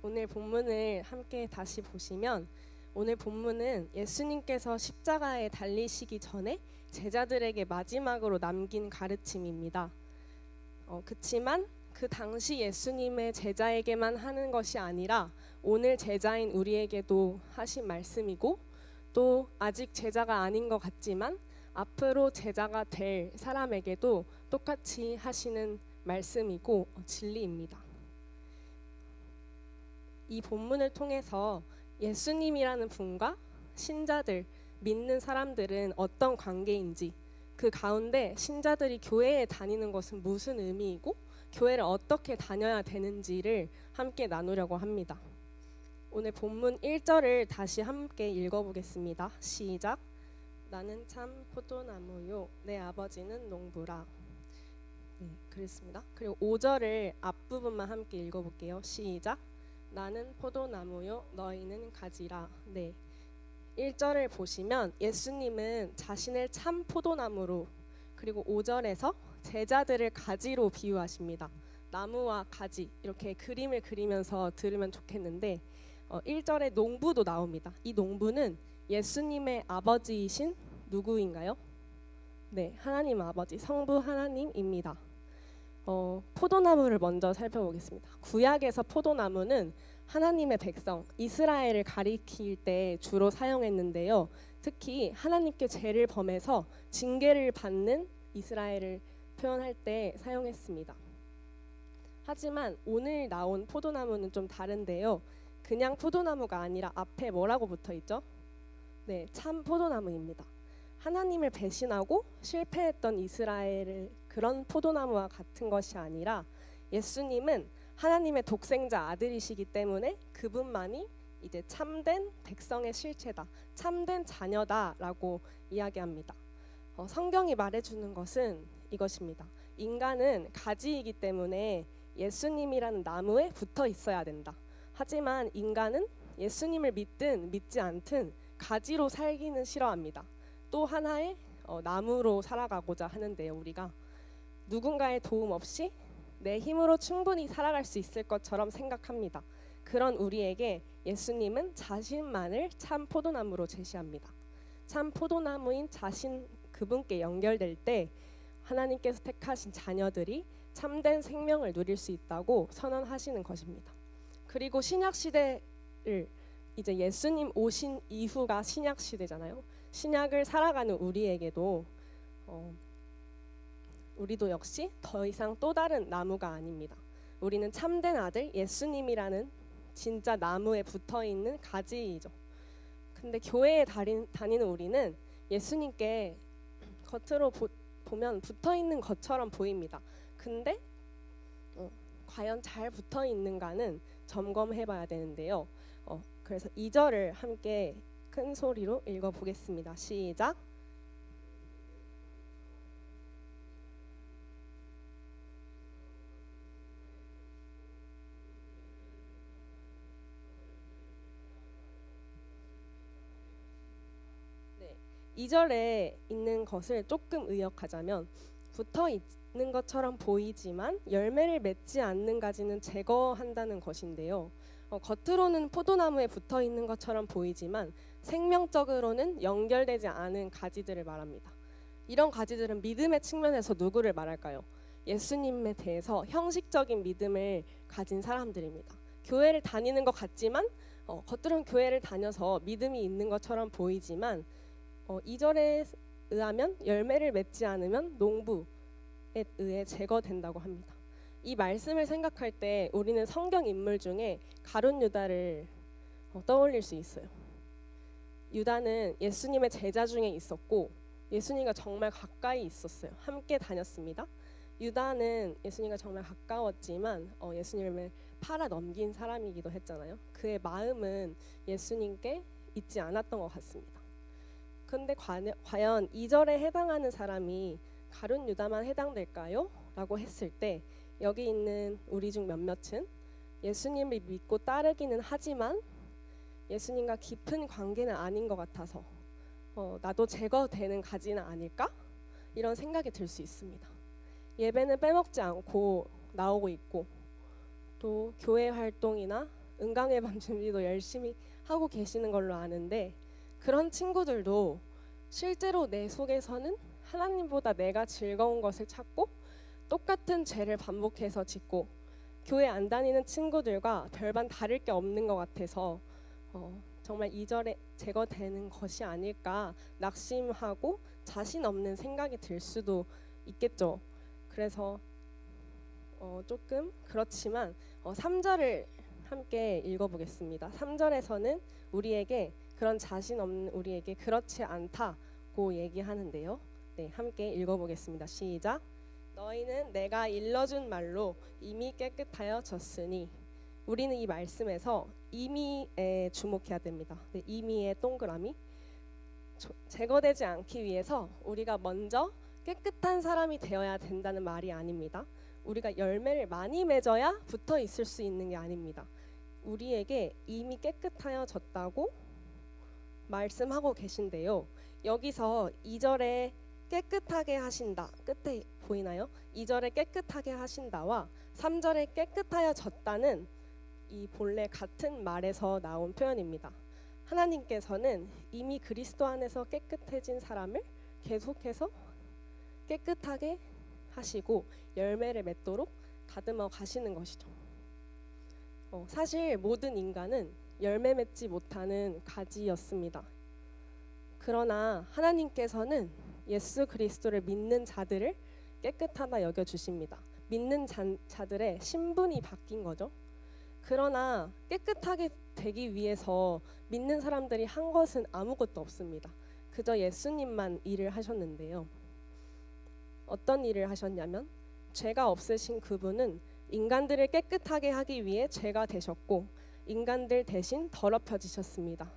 오늘 본문을 함께 다시 보시면 오늘 본문은 예수님께서 십자가에 달리시기 전에 제자들에게 마지막으로 남긴 가르침입니다. 그치만 그 당시 예수님의 제자에게만 하는 것이 아니라 오늘 제자인 우리에게도 하신 말씀이고, 또 아직 제자가 아닌 것 같지만 앞으로 제자가 될 사람에게도 똑같이 하시는 말씀이고 진리입니다. 이 본문을 통해서 예수님이라는 분과 신자들, 믿는 사람들은 어떤 관계인지, 그 가운데 신자들이 교회에 다니는 것은 무슨 의미이고 교회를 어떻게 다녀야 되는지를 함께 나누려고 합니다. 오늘 본문 1절을 다시 함께 읽어보겠습니다. 시작. 나는 참 포도나무요 내 아버지는 농부라. 네, 그렇습니다. 그리고 5절을 앞부분만 함께 읽어볼게요. 시작. 나는 포도나무요 너희는 가지라. 네. 1절을 보시면 예수님은 자신을 참 포도나무로, 그리고 5절에서 제자들을 가지로 비유하십니다. 나무와 가지, 이렇게 그림을 그리면서 들으면 좋겠는데 1절에 농부도 나옵니다. 이 농부는 예수님의 아버지이신 누구인가요? 네, 하나님 아버지, 성부 하나님입니다. 포도나무를 먼저 살펴보겠습니다. 구약에서 포도나무는 하나님의 백성 이스라엘을 가리킬 때 주로 사용했는데요. 특히 하나님께 죄를 범해서 징계를 받는 이스라엘을 표현할 때 사용했습니다. 하지만 오늘 나온 포도나무는 좀 다른데요. 그냥 포도나무가 아니라 앞에 뭐라고 붙어 있죠? 네, 참 포도나무입니다. 하나님을 배신하고 실패했던 이스라엘을 그런 포도나무와 같은 것이 아니라 예수님은 하나님의 독생자 아들이시기 때문에 그분만이 이제 참된 백성의 실체다, 참된 자녀다라고 이야기합니다. 성경이 말해주는 것은 이것입니다. 인간은 가지이기 때문에 예수님이라는 나무에 붙어 있어야 된다. 하지만 인간은 예수님을 믿든 믿지 않든 가지로 살기는 싫어합니다. 또 하나의 나무로 살아가고자 하는데요. 우리가 누군가의 도움 없이 내 힘으로 충분히 살아갈 수 있을 것처럼 생각합니다. 그런 우리에게 예수님은 자신만을 참 포도나무로 제시합니다. 참 포도나무인 자신 그분께 연결될 때 하나님께서 택하신 자녀들이 참된 생명을 누릴 수 있다고 선언하시는 것입니다. 그리고 신약 시대를 이제 예수님 오신 이후가 신약 시대잖아요. 신약을 살아가는 우리에게도 우리도 역시 더 이상 또 다른 나무가 아닙니다. 우리는 참된 아들 예수님이라는 진짜 나무에 붙어있는 가지이죠. 근데 교회에 다니는 우리는 예수님께 겉으로 보면 붙어있는 것처럼 보입니다. 근데 과연 잘 붙어있는가는 점검해봐야 되는데요. 그래서 2절을 함께 큰 소리로 읽어보겠습니다. 시작. 네, 2절에 있는 것을 조금 의역하자면 붙어 있는 것처럼 보이지만 열매를 맺지 않는 가지는 제거한다는 것인데요. 겉으로는 포도나무에 붙어 있는 것처럼 보이지만 생명적으로는 연결되지 않은 가지들을 말합니다. 이런 가지들은 믿음의 측면에서 누구를 말할까요? 예수님에 대해서 형식적인 믿음을 가진 사람들입니다. 교회를 다니는 것 같지만 겉으로는 교회를 다녀서 믿음이 있는 것처럼 보이지만 2절에 의하면 열매를 맺지 않으면 농부에 의해 제거된다고 합니다. 이 말씀을 생각할 때 우리는 성경 인물 중에 가룟 유다를 떠올릴 수 있어요. 유다는 예수님의 제자 중에 있었고 예수님과 정말 가까이 있었어요. 함께 다녔습니다. 유다는 예수님과 정말 가까웠지만 예수님을 팔아 넘긴 사람이기도 했잖아요. 그의 마음은 예수님께 있지 않았던 것 같습니다. 근데 과연 2절에 해당하는 사람이 가룟 유다만 해당될까요? 라고 했을 때 여기 있는 우리 중 몇몇은 예수님을 믿고 따르기는 하지만 예수님과 깊은 관계는 아닌 것 같아서 나도 제거되는 가지는 아닐까? 이런 생각이 들 수 있습니다. 예배는 빼먹지 않고 나오고 있고 또 교회 활동이나 은강의 밤 준비도 열심히 하고 계시는 걸로 아는데, 그런 친구들도 실제로 내 속에서는 하나님보다 내가 즐거운 것을 찾고 똑같은 죄를 반복해서 짓고 교회 안 다니는 친구들과 별반 다를 게 없는 것 같아서 정말 2절에 제거되는 것이 아닐까 낙심하고 자신 없는 생각이 들 수도 있겠죠. 그래서 조금 그렇지만 3절을 함께 읽어보겠습니다. 3절에서는 우리에게 그런 자신 없는 우리에게 그렇지 않다고 얘기하는데요. 네, 함께 읽어보겠습니다. 시작. 너희는 내가 일러준 말로 이미 깨끗하여졌으니. 우리는 이 말씀에서 이미에 주목해야 됩니다. 네, 이미의 동그라미. 제거되지 않기 위해서 우리가 먼저 깨끗한 사람이 되어야 된다는 말이 아닙니다. 우리가 열매를 많이 맺어야 붙어 있을 수 있는 게 아닙니다. 우리에게 이미 깨끗하여졌다고 말씀하고 계신데요. 여기서 2절에 깨끗하게 하신다, 끝에 보이나요? 2절에 깨끗하게 하신다와 3절에 깨끗하여졌다는 이 본래 같은 말에서 나온 표현입니다. 하나님께서는 이미 그리스도 안에서 깨끗해진 사람을 계속해서 깨끗하게 하시고 열매를 맺도록 다듬어 가시는 것이죠. 사실 모든 인간은 열매 맺지 못하는 가지였습니다. 그러나 하나님께서는 예수 그리스도를 믿는 자들을 깨끗하다 여겨주십니다. 믿는 자들의 신분이 바뀐 거죠. 그러나 깨끗하게 되기 위해서 믿는 사람들이 한 것은 아무것도 없습니다. 그저 예수님만 일을 하셨는데요. 어떤 일을 하셨냐면 죄가 없으신 그분은 인간들을 깨끗하게 하기 위해 죄가 되셨고 인간들 대신 더럽혀지셨습니다.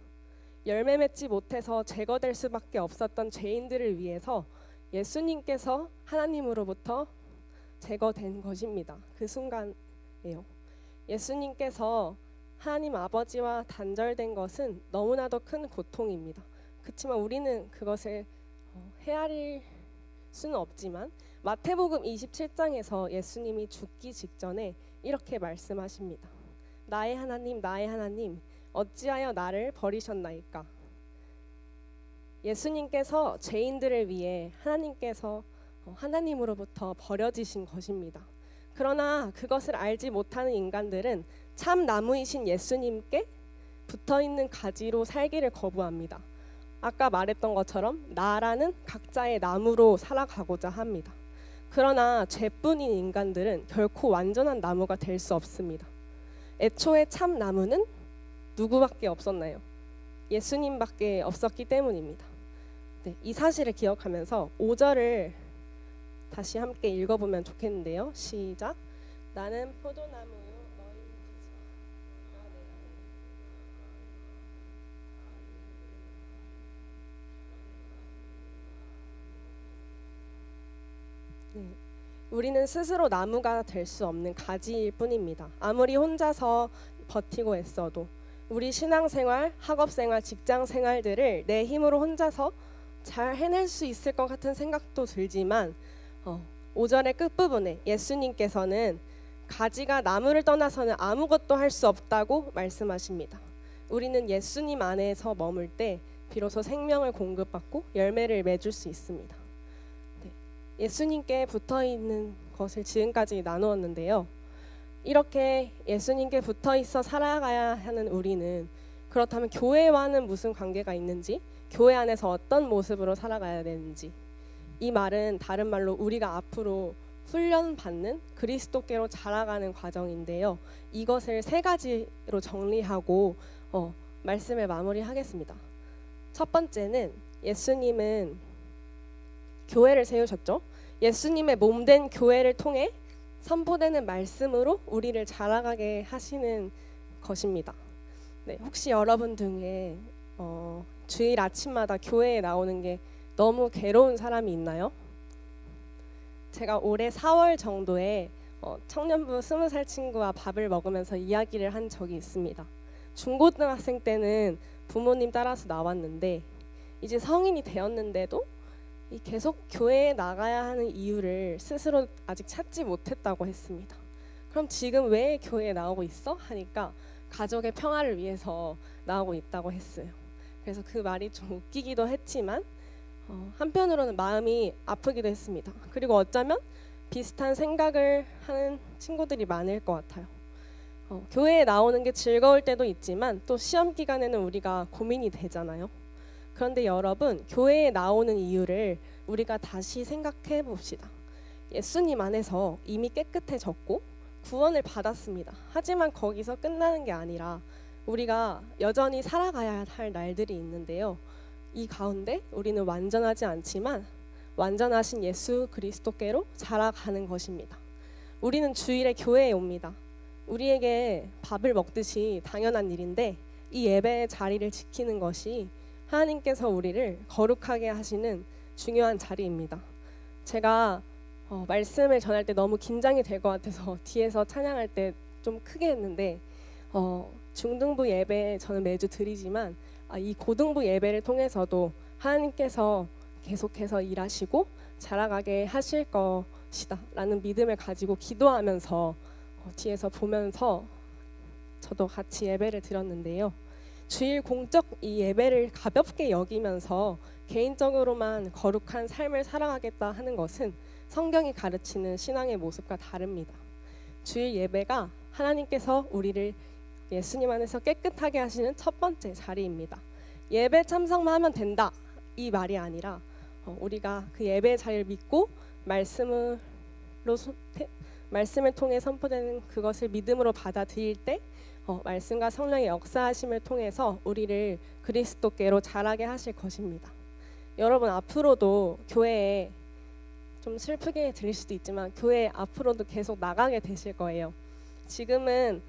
열매 맺지 못해서 제거될 수밖에 없었던 죄인들을 위해서 예수님께서 하나님으로부터 제거된 것입니다. 그 순간에요. 예수님께서 하나님 아버지와 단절된 것은 너무나도 큰 고통입니다. 그렇지만 우리는 그것을 헤아릴 수는 없지만 마태복음 27장에서 예수님이 죽기 직전에 이렇게 말씀하십니다. 나의 하나님, 나의 하나님, 어찌하여 나를 버리셨나이까. 예수님께서 죄인들을 위해 하나님께서 하나님으로부터 버려지신 것입니다. 그러나 그것을 알지 못하는 인간들은 참 나무이신 예수님께 붙어있는 가지로 살기를 거부합니다. 아까 말했던 것처럼 나라는 각자의 나무로 살아가고자 합니다. 그러나 죄뿐인 인간들은 결코 완전한 나무가 될 수 없습니다. 애초에 참 나무는 누구밖에 없었나요? 예수님밖에 없었기 때문입니다. 네, 이 사실을 기억하면서 5절을 다시 함께 읽어보면 좋겠는데요. 시작. 나는 포도나무요 너희는 네, 우리는 스스로 나무가 될 수 없는 가지일 뿐입니다. 아무리 혼자서 버티고 애써도 우리 신앙생활, 학업생활, 직장생활들을 내 힘으로 혼자서 잘 해낼 수 있을 것 같은 생각도 들지만 5절의 끝부분에 예수님께서는 가지가 나무를 떠나서는 아무것도 할 수 없다고 말씀하십니다. 우리는 예수님 안에서 머물 때 비로소 생명을 공급받고 열매를 맺을 수 있습니다. 네, 예수님께 붙어있는 것을 지금까지 나누었는데요. 이렇게 예수님께 붙어있어 살아가야 하는 우리는 그렇다면 교회와는 무슨 관계가 있는지, 교회 안에서 어떤 모습으로 살아가야 되는지, 이 말은 다른 말로 우리가 앞으로 훈련받는 그리스도께로 자라가는 과정인데요. 이것을 3가지로 정리하고 말씀을 마무리하겠습니다. 첫 번째는 예수님은 교회를 세우셨죠. 예수님의 몸된 교회를 통해 선포되는 말씀으로 우리를 자라가게 하시는 것입니다. 네, 혹시 여러분 중에 주일 아침마다 교회에 나오는 게 너무 괴로운 사람이 있나요? 제가 올해 4월 정도에 청년부 20살 친구와 밥을 먹으면서 이야기를 한 적이 있습니다. 중고등학생 때는 부모님 따라서 나왔는데 이제 성인이 되었는데도 계속 교회에 나가야 하는 이유를 스스로 아직 찾지 못했다고 했습니다. 그럼 지금 왜 교회에 나오고 있어? 하니까 가족의 평화를 위해서 나오고 있다고 했어요. 그래서 그 말이 좀 웃기기도 했지만 한편으로는 마음이 아프기도 했습니다. 그리고 어쩌면 비슷한 생각을 하는 친구들이 많을 것 같아요. 교회에 나오는 게 즐거울 때도 있지만 또 시험 기간에는 우리가 고민이 되잖아요. 그런데 여러분, 교회에 나오는 이유를 우리가 다시 생각해 봅시다. 예수님 안에서 이미 깨끗해졌고 구원을 받았습니다. 하지만 거기서 끝나는 게 아니라 우리가 여전히 살아가야 할 날들이 있는데요. 이 가운데 우리는 완전하지 않지만 완전하신 예수 그리스도께로 자라가는 것입니다. 우리는 주일에 교회에 옵니다. 우리에게 밥을 먹듯이 당연한 일인데 이 예배의 자리를 지키는 것이 하나님께서 우리를 거룩하게 하시는 중요한 자리입니다. 제가 말씀을 전할 때 너무 긴장이 될 것 같아서 뒤에서 찬양할 때 좀 크게 했는데 중등부 예배 저는 매주 드리지만 이 고등부 예배를 통해서도 하나님께서 계속해서 일하시고 자라가게 하실 것이다 라는 믿음을 가지고 기도하면서 뒤에서 보면서 저도 같이 예배를 드렸는데요. 주일 공적 이 예배를 가볍게 여기면서 개인적으로만 거룩한 삶을 살아가겠다 하는 것은 성경이 가르치는 신앙의 모습과 다릅니다. 주일 예배가 하나님께서 우리를 예수님 안에서 깨끗하게 하시는 첫 번째 자리입니다. 예배 참석만 하면 된다 이 말이 아니라 우리가 그 예배의 자리를 믿고 말씀을 통해 선포되는 그것을 믿음으로 받아들일 때 말씀과 성령의 역사하심을 통해서 우리를 그리스도께로 자라게 하실 것입니다. 여러분, 앞으로도 교회에 좀 슬프게 들릴 수도 있지만 교회 앞으로도 계속 나가게 되실 거예요. 지금은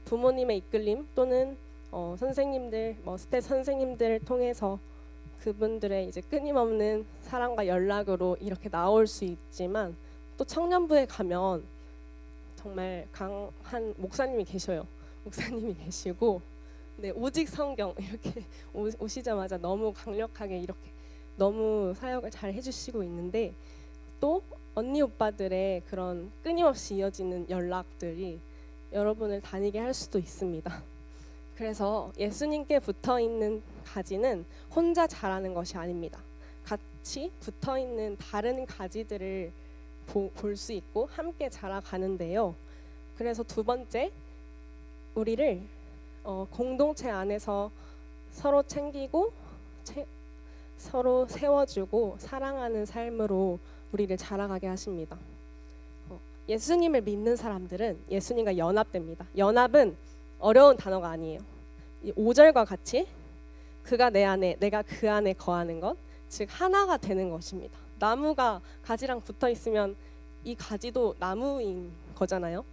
부모님의 이끌림 또는 선생님들, 스텝 선생님들을 통해서 그분들의 이제 끊임없는 사랑과 연락으로 이렇게 나올 수 있지만 또 청년부에 가면 정말 강한 목사님이 계셔요. 목사님이 계시고 오직 성경 이렇게 오시자마자 너무 강력하게 이렇게 너무 사역을 잘 해주시고 있는데 또 언니 오빠들의 그런 끊임없이 이어지는 연락들이 여러분을 다니게 할 수도 있습니다. 그래서 예수님께 붙어있는 가지는 혼자 자라는 것이 아닙니다. 같이 붙어있는 다른 가지들을 볼 수 있고 함께 자라가는데요. 그래서 두 번째, 우리를 공동체 안에서 서로 챙기고 서로 세워주고 사랑하는 삶으로 우리를 자라가게 하십니다. 예수님을 믿는 사람들은 예수님과 연합됩니다. 연합은 어려운 단어가 아니에요. 5절과 같이 그가 내 안에 내가 그 안에 거하는 것, 즉 하나가 되는 것입니다. 나무가 가지랑 붙어 있으면 이 가지도 나무인 거잖아요.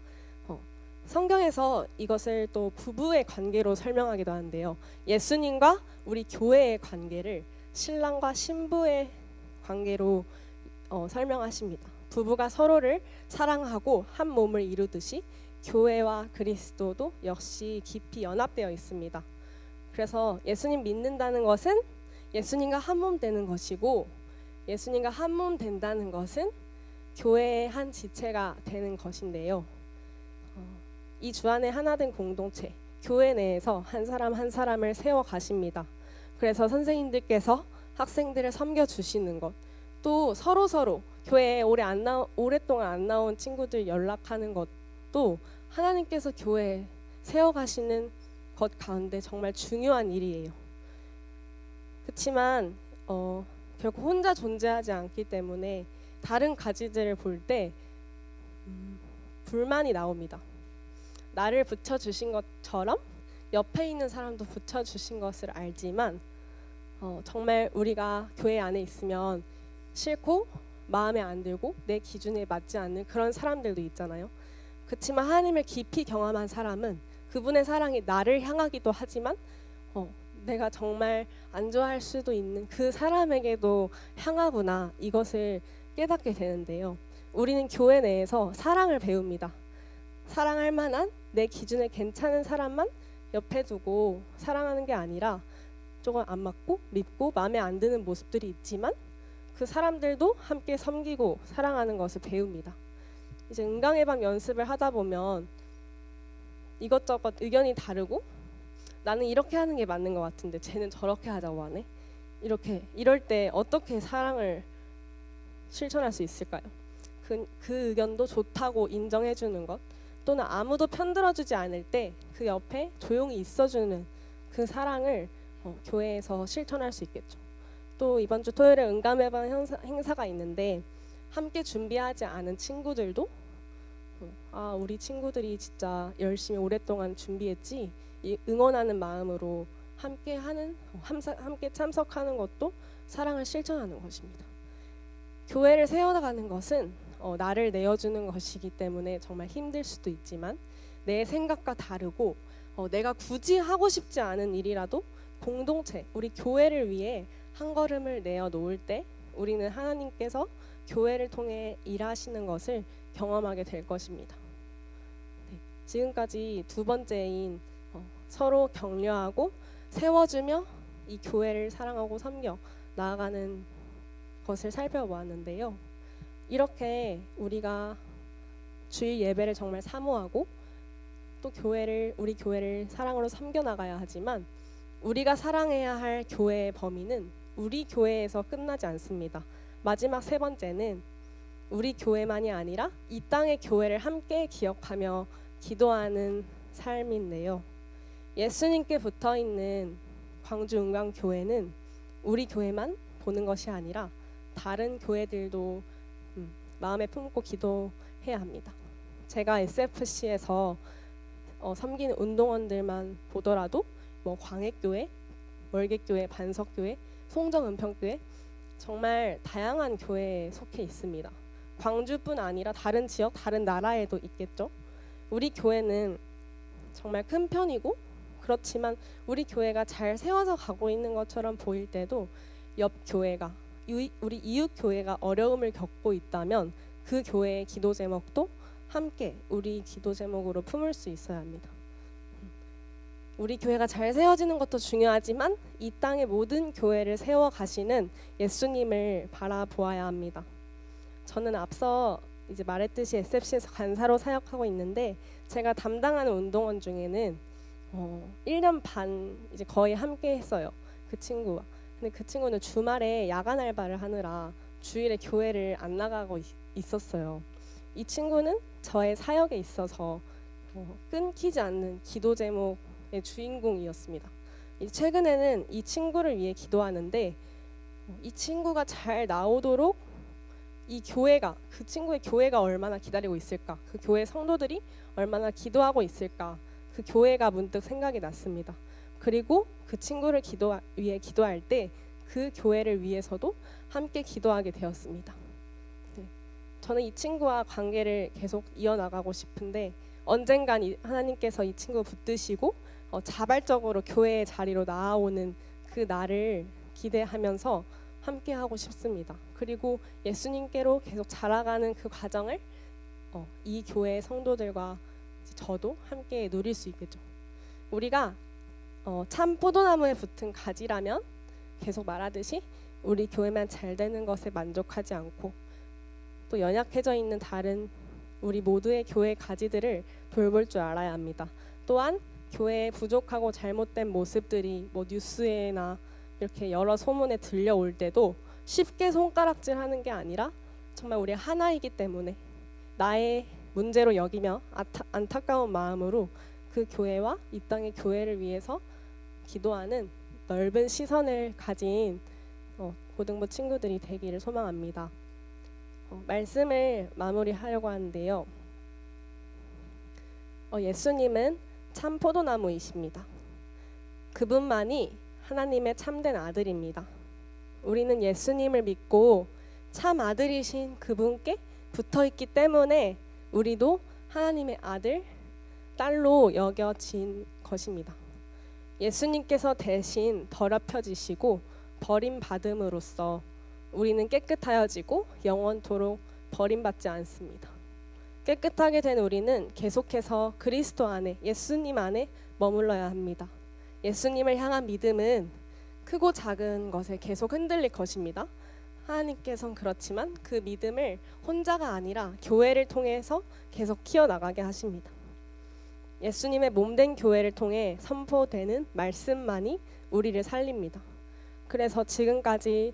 성경에서 이것을 또 부부의 관계로 설명하기도 하는데요. 예수님과 우리 교회의 관계를 신랑과 신부의 관계로 설명하십니다. 부부가 서로를 사랑하고 한 몸을 이루듯이 교회와 그리스도도 역시 깊이 연합되어 있습니다. 그래서 예수님 믿는다는 것은 예수님과 한 몸 되는 것이고 예수님과 한 몸 된다는 것은 교회의 한 지체가 되는 것인데요. 이 주 안에 하나된 공동체, 교회 내에서 한 사람 한 사람을 세워 가십니다. 그래서 선생님들께서 학생들을 섬겨주시는 것, 또 서로 교회에 오랫동안 안 나온 친구들 연락하는 것도 하나님께서 교회에 세워가시는 것 가운데 정말 중요한 일이에요. 그렇지만 결국 혼자 존재하지 않기 때문에 다른 가지들을 볼 때 불만이 나옵니다. 나를 붙여주신 것처럼 옆에 있는 사람도 붙여주신 것을 알지만 정말 우리가 교회 안에 있으면 싫고 마음에 안 들고 내 기준에 맞지 않는 그런 사람들도 있잖아요. 그렇지만 하나님을 깊이 경험한 사람은 그분의 사랑이 나를 향하기도 하지만 내가 정말 안 좋아할 수도 있는 그 사람에게도 향하구나, 이것을 깨닫게 되는데요. 우리는 교회 내에서 사랑을 배웁니다. 사랑할 만한 내 기준에 괜찮은 사람만 옆에 두고 사랑하는 게 아니라 조금 안 맞고 밉고 마음에 안 드는 모습들이 있지만 그 사람들도 함께 섬기고 사랑하는 것을 배웁니다. 이제 응강의 밤 연습을 하다 보면 이것저것 의견이 다르고 나는 이렇게 하는 게 맞는 것 같은데 쟤는 저렇게 하자고 하네. 이럴 때 어떻게 사랑을 실천할 수 있을까요? 그 의견도 좋다고 인정해주는 것, 또는 아무도 편들어주지 않을 때 그 옆에 조용히 있어주는 그 사랑을 교회에서 실천할 수 있겠죠. 또 이번 주 토요일에 응감의 밤 행사가 있는데 함께 준비하지 않은 친구들도 우리 친구들이 진짜 열심히 오랫동안 준비했지, 이 응원하는 마음으로 함께 참석하는 것도 사랑을 실천하는 것입니다. 교회를 세워나가는 것은 나를 내어주는 것이기 때문에 정말 힘들 수도 있지만, 내 생각과 다르고 내가 굳이 하고 싶지 않은 일이라도 공동체, 우리 교회를 위해 한 걸음을 내어 놓을 때 우리는 하나님께서 교회를 통해 일하시는 것을 경험하게 될 것입니다. 네, 지금까지 두 번째인 서로 격려하고 세워주며 이 교회를 사랑하고 섬겨 나아가는 것을 살펴보았는데요. 이렇게 우리가 주일 예배를 정말 사모하고 또 우리 교회를 사랑으로 섬겨 나가야 하지만, 우리가 사랑해야 할 교회의 범위는 우리 교회에서 끝나지 않습니다. 마지막 세 번째는 우리 교회만이 아니라 이 땅의 교회를 함께 기억하며 기도하는 삶인데요. 예수님께 붙어있는 광주 은광교회는 우리 교회만 보는 것이 아니라 다른 교회들도 마음에 품고 기도해야 합니다. 제가 SFC에서 섬기는 운동원들만 보더라도 광해교회, 월계교회, 반석교회, 송정은평교회, 정말 다양한 교회에 속해 있습니다. 광주뿐 아니라 다른 지역, 다른 나라에도 있겠죠. 우리 교회는 정말 큰 편이고, 그렇지만 우리 교회가 잘 세워져 가고 있는 것처럼 보일 때도 옆 교회가, 우리 이웃 교회가 어려움을 겪고 있다면 그 교회의 기도 제목도 함께 우리 기도 제목으로 품을 수 있어야 합니다. 우리 교회가 잘 세워지는 것도 중요하지만 이 땅의 모든 교회를 세워 가시는 예수님을 바라보아야 합니다. 저는 앞서 이제 말했듯이 SFC에서 간사로 사역하고 있는데, 제가 담당하는 운동원 중에는 1년 반 이제 거의 함께 했어요. 그 친구와. 근데 그 친구는 주말에 야간 알바를 하느라 주일에 교회를 안 나가고 있었어요. 이 친구는 저의 사역에 있어서 끊기지 않는 기도 제목의 주인공이었습니다. 최근에는 이 친구를 위해 기도하는데, 이 친구가 잘 나오도록 이 교회가, 그 친구의 교회가 얼마나 기다리고 있을까, 그 교회 성도들이 얼마나 기도하고 있을까, 그 교회가 문득 생각이 났습니다. 그리고 그 친구를 위해 기도할 때 그 교회를 위해서도 함께 기도하게 되었습니다. 네. 저는 이 친구와 관계를 계속 이어나가고 싶은데, 언젠간 하나님께서 이 친구 붙드시고 자발적으로 교회의 자리로 나아오는 그 날을 기대하면서 함께 하고 싶습니다. 그리고 예수님께로 계속 자라가는 그 과정을 이 교회 성도들과 저도 함께 누릴 수 있겠죠. 우리가 참 포도나무에 붙은 가지라면 계속 말하듯이 우리 교회만 잘 되는 것에 만족하지 않고, 또 연약해져 있는 다른 우리 모두의 교회 가지들을 돌볼 줄 알아야 합니다. 또한 교회의 부족하고 잘못된 모습들이 뉴스에나 이렇게 여러 소문에 들려올 때도 쉽게 손가락질하는 게 아니라 정말 우리 하나이기 때문에 나의 문제로 여기며 안타까운 마음으로 그 교회와 이 땅의 교회를 위해서 기도하는 넓은 시선을 가진 고등부 친구들이 되기를 소망합니다. 말씀을 마무리하려고 하는데요. 예수님은 참 포도나무이십니다. 그분만이 하나님의 참된 아들입니다. 우리는 예수님을 믿고 참 아들이신 그분께 붙어있기 때문에 우리도 하나님의 아들, 딸로 여겨진 것입니다. 예수님께서 대신 더럽혀지시고 버림받음으로써 우리는 깨끗하여지고 영원토록 버림받지 않습니다. 깨끗하게 된 우리는 계속해서 그리스도 안에, 예수님 안에 머물러야 합니다. 예수님을 향한 믿음은 크고 작은 것에 계속 흔들릴 것입니다. 하나님께서는 그렇지만 그 믿음을 혼자가 아니라 교회를 통해서 계속 키워나가게 하십니다. 예수님의 몸된 교회를 통해 선포되는 말씀만이 우리를 살립니다. 그래서 지금까지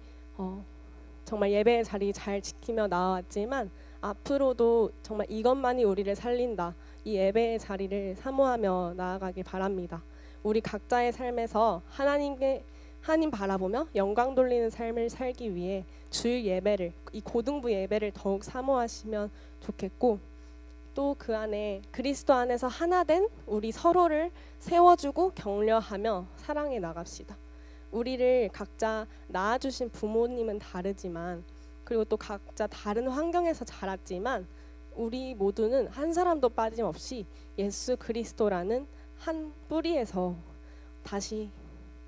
정말 예배의 자리 잘 지키며 나왔지만 앞으로도 정말 이것만이 우리를 살린다. 이 예배의 자리를 사모하며 나아가길 바랍니다. 우리 각자의 삶에서 하나님 바라보며 영광 돌리는 삶을 살기 위해 주일 예배를, 이 고등부 예배를 더욱 사모하시면 좋겠고, 또 그 안에 그리스도 안에서 하나 된 우리 서로를 세워주고 격려하며 사랑해 나갑시다. 우리를 각자 낳아주신 부모님은 다르지만, 그리고 또 각자 다른 환경에서 자랐지만 우리 모두는 한 사람도 빠짐없이 예수 그리스도라는 한 뿌리에서 다시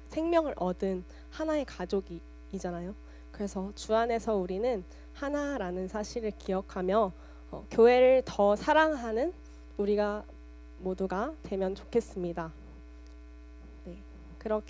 생명을 얻은 하나의 가족이잖아요. 그래서 주 안에서 우리는 하나라는 사실을 기억하며 교회를 더 사랑하는 우리가 모두가 되면 좋겠습니다. 네, 그렇게